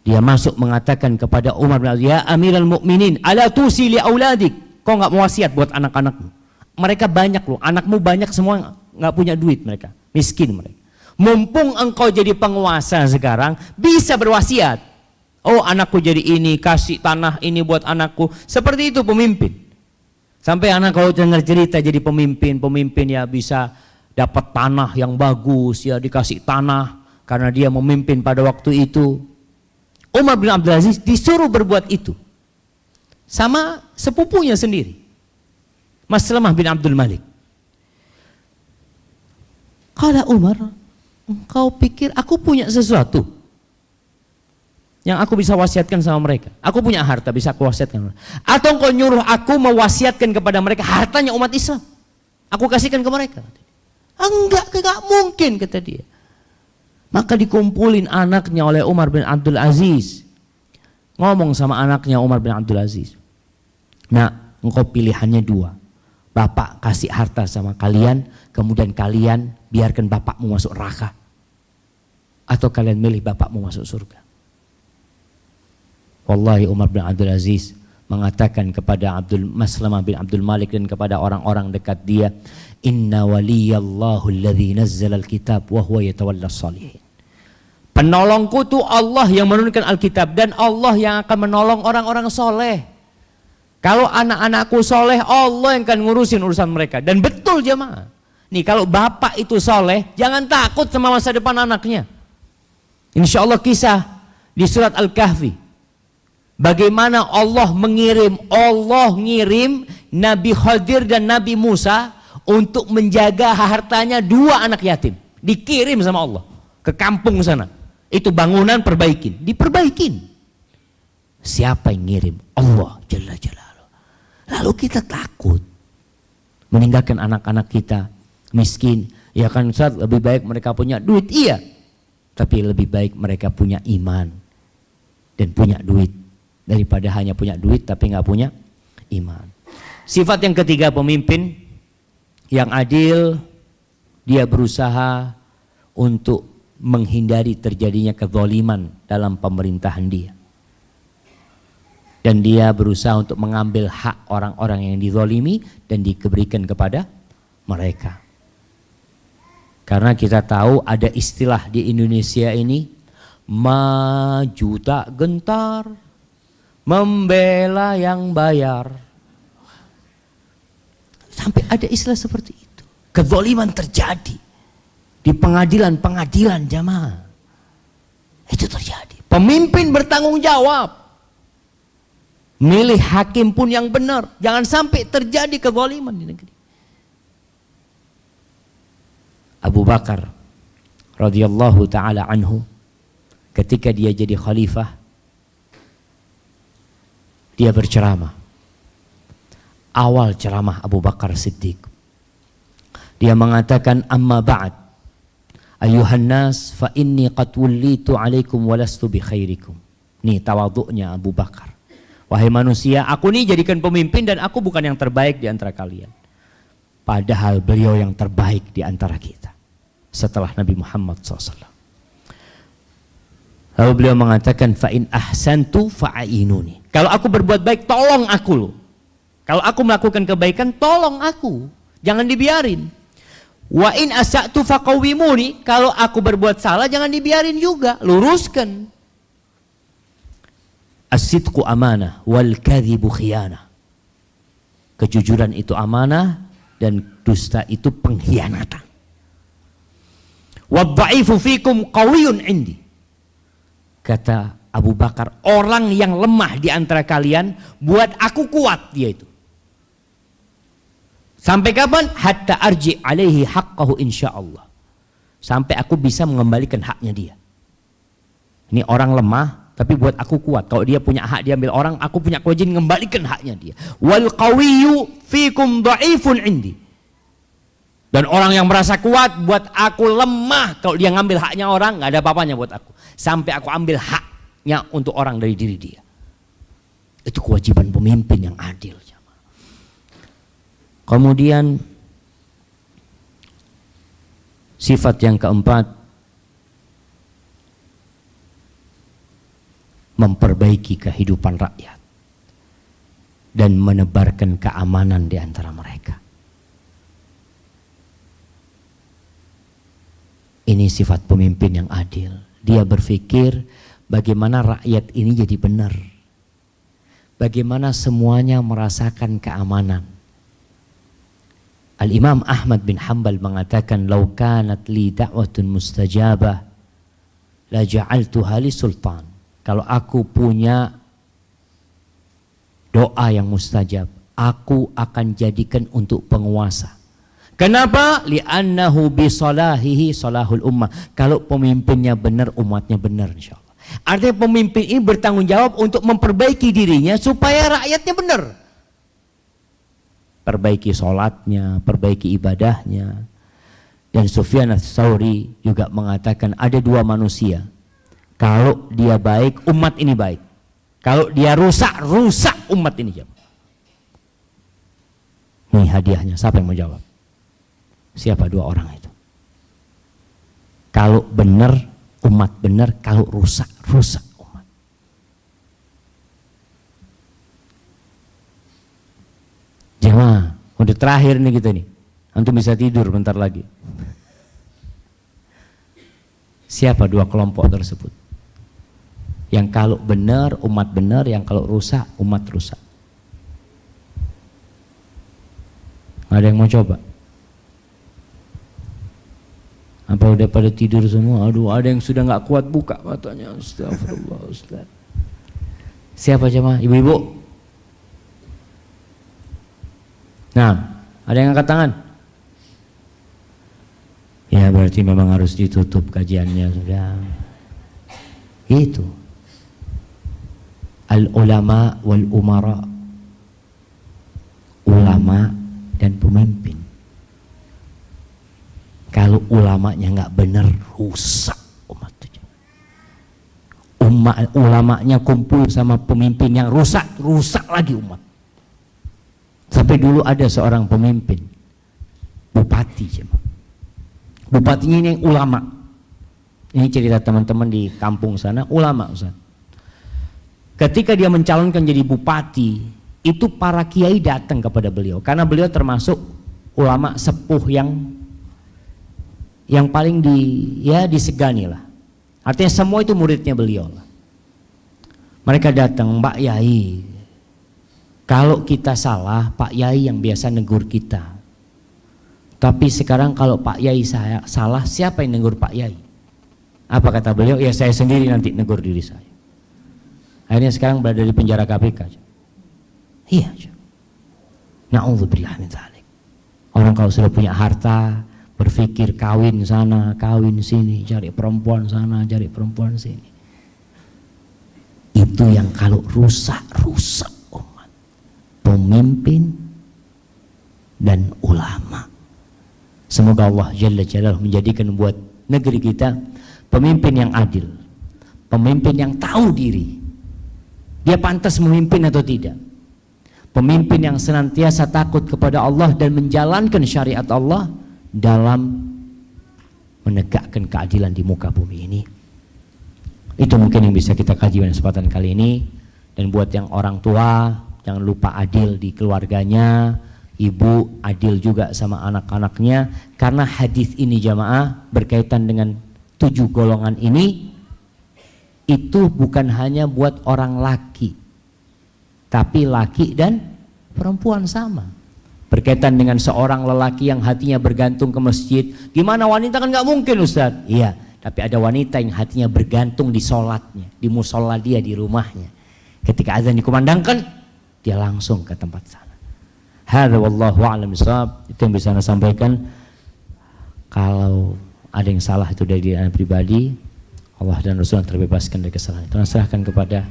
Dia masuk mengatakan kepada Umar bin Abdul Aziz, ya Amirul Mukminin, ala tusi li auladik. Kau nggak mau wasiat buat anak-anakmu? Mereka banyak loh, anakmu banyak, semua nggak punya duit mereka, miskin mereka. Mumpung engkau jadi penguasa sekarang, bisa berwasiat. Oh, anakku jadi ini, kasih tanah ini buat anakku. Seperti itu pemimpin. Sampai anak kalau dengar cerita jadi pemimpin ya bisa dapat tanah yang bagus, ya dikasih tanah karena dia memimpin pada waktu itu. Umar bin Abdul Aziz disuruh berbuat itu sama sepupunya sendiri, Maslamah bin Abdul Malik. Kata Umar, engkau pikir aku punya sesuatu yang aku bisa wasiatkan sama mereka? Aku punya harta bisa aku wasiatkan, atau engkau nyuruh aku mewasiatkan kepada mereka hartanya umat Islam, aku kasihkan ke mereka? Enggak mungkin, kata dia. Maka dikumpulin anaknya oleh Umar bin Abdul Aziz, ngomong sama anaknya Umar bin Abdul Aziz, nah engkau pilihannya dua, bapak kasih harta sama kalian, kemudian kalian biarkan bapakmu masuk neraka, atau kalian milih bapakmu masuk surga. Wallahi Umar bin Abdul Aziz mengatakan kepada Maslamah bin Abdul Malik dan kepada orang-orang dekat dia, inna waliyallahu alladhi nazzala alkitab wa huwa yatawalla salihin. Penolongku itu Allah yang menurunkan Alkitab dan Allah yang akan menolong orang-orang soleh. Kalau anak-anakku soleh, Allah yang akan ngurusin urusan mereka. Dan betul jemaah, nih kalau bapak itu soleh, jangan takut sama masa depan anaknya. Insya Allah kisah di surat Al-Kahfi, bagaimana Allah ngirim Nabi Khadir dan Nabi Musa untuk menjaga hartanya dua anak yatim. Dikirim sama Allah ke kampung sana. Itu bangunan diperbaikin. Siapa yang ngirim? Allah Jalla Jalaluh. Lalu kita takut meninggalkan anak-anak kita miskin. Ya kan Ustaz, lebih baik mereka punya duit, iya. Tapi lebih baik mereka punya iman dan punya duit daripada hanya punya duit tapi nggak punya iman. Sifat yang ketiga pemimpin yang adil, dia berusaha untuk menghindari terjadinya kezaliman dalam pemerintahan dia. Dan dia berusaha untuk mengambil hak orang-orang yang dizalimi dan diberikan kepada mereka. Karena kita tahu ada istilah di Indonesia ini, maju tak gentar, membela yang bayar. Sampai ada istilah seperti itu. Kezaliman terjadi di pengadilan jamaah. Itu terjadi. Pemimpin bertanggung jawab. Milih hakim pun yang benar. Jangan sampai terjadi kezaliman di negeri. Abu Bakar radhiyallahu taala anhu ketika dia jadi khalifah, dia berceramah. Awal ceramah Abu Bakar Siddiq, dia mengatakan, amma ba'd ayuhan nas fa inni qad wullitu alaikum walastu bi khairikum. Nih tawaduknya Abu Bakar. Wahai manusia, aku nih jadikan pemimpin dan aku bukan yang terbaik di antara kalian. Padahal beliau yang terbaik di antara kita setelah Nabi Muhammad SAW. Lalu beliau mengatakan, fa in ahsantu fa'inuni. Kalau aku berbuat baik, tolong aku loh. Kalau aku melakukan kebaikan, tolong aku. Jangan dibiarin. Wa in asa'tu faqawwimuni. Kalau aku berbuat salah, jangan dibiarin juga. Luruskan. As-sidqu amanah wal kadhibu khiyanah. Kejujuran itu amanah dan dusta itu pengkhianatan. Wadha'ifu fikum qawiyyun indi. Kata Abu Bakar, orang yang lemah di antara kalian buat aku kuat dia itu. Sampai kapan? Hatta arji alaihi haqqahu insyaallah. Sampai aku bisa mengembalikan haknya dia. Ini orang lemah tapi buat aku kuat. Kalau dia punya hak diambil orang, aku punya kewajiban mengembalikan haknya dia. Wal qawiyyu fikum dha'ifun indi. Dan orang yang merasa kuat buat aku lemah. Kalau dia ngambil haknya orang, nggak ada apa-apanya buat aku. Sampai aku ambil haknya untuk orang dari diri dia. Itu kewajiban pemimpin yang adil. Kemudian sifat yang keempat, memperbaiki kehidupan rakyat dan menebarkan keamanan di antara mereka. Ini sifat pemimpin yang adil. Dia berpikir bagaimana rakyat ini jadi benar. Bagaimana semuanya merasakan keamanan. Al-Imam Ahmad bin Hanbal mengatakan, "Lau kanat li da'watun mustajabah la ja'altuha li sultan." Kalau aku punya doa yang mustajab, aku akan jadikan untuk penguasa. Kenapa? Li'annahu bisalahihi salahul ummah. Kalau pemimpinnya benar, umatnya benar insyaallah. Artinya pemimpin ini bertanggung jawab untuk memperbaiki dirinya supaya rakyatnya benar. Perbaiki sholatnya, perbaiki ibadahnya. Dan Sufyan ats-Tsauri juga mengatakan ada dua manusia. Kalau dia baik, umat ini baik. Kalau dia rusak, rusak umat ini. Ini hadiahnya, siapa yang mau jawab? Siapa dua orang itu? Kalau benar, umat benar. Kalau rusak, rusak umat. Jemaah, udah terakhir nih kita nih. Antum bisa tidur bentar lagi. Siapa dua kelompok tersebut? Yang kalau benar, umat benar. Yang kalau rusak, umat rusak. Ada yang mau coba? Apa udah pada tidur semua? Aduh, ada yang sudah nggak kuat buka matanya. Astagfirullah, Ustaz. Siapa jemaah? Ibu-ibu? Nah, ada yang angkat tangan? Ya berarti memang harus ditutup kajiannya sudah. Itu. Al-ulama wal umara. Ulama dan pemimpin. Kalau ulamanya nggak benar, rusak umat itu. Ulamanya kumpul sama pemimpin yang rusak, rusak lagi umat. Sampai dulu ada seorang pemimpin, bupati. Bupatinya ini ulama. Ini cerita teman-teman di kampung sana, ulama Ustaz. Ketika dia mencalonkan jadi bupati, itu para kiai datang kepada beliau. Karena beliau termasuk ulama sepuh yang paling disegani lah. Artinya semua itu muridnya beliau lah. Mereka datang, Pak Yai, kalau kita salah, Pak Yai yang biasa negur kita. Tapi sekarang kalau Pak Yai salah, siapa yang negur Pak Yai? Apa kata beliau? Ya saya sendiri nanti negur diri saya. Akhirnya sekarang berada di penjara KPK. Iya. Na'udzubillah min dzalik. Orang kalau sudah punya harta, berpikir kawin sana, kawin sini, cari perempuan sana, cari perempuan sini. Itu yang kalau rusak umat. Pemimpin dan ulama. Semoga Allah Jalla Jalaluhu menjadikan buat negeri kita pemimpin yang adil, pemimpin yang tahu diri. Dia pantas memimpin atau tidak. Pemimpin yang senantiasa takut kepada Allah dan menjalankan syariat Allah dalam menegakkan keadilan di muka bumi ini. Itu mungkin yang bisa kita kaji pada kesempatan kali ini. Dan buat yang orang tua, jangan lupa adil di keluarganya, ibu adil juga sama anak-anaknya. Karena hadis ini jamaah berkaitan dengan 7 golongan ini, itu bukan hanya buat orang laki, tapi laki dan perempuan sama. Berkaitan dengan seorang lelaki yang hatinya bergantung ke masjid. Gimana wanita kan nggak mungkin Ustaz. Iya, tapi ada wanita yang hatinya bergantung di sholatnya, di musola dia di rumahnya. Ketika azan dikumandangkan, dia langsung ke tempat sana. Hadza wallahu a'lam bishawab. Itu yang bisa saya sampaikan. Kalau ada yang salah itu dari diri anda pribadi, Allah dan Rasul terbebaskan dari kesalahan. Itu serahkan kepada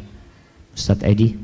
Ustadz Edi.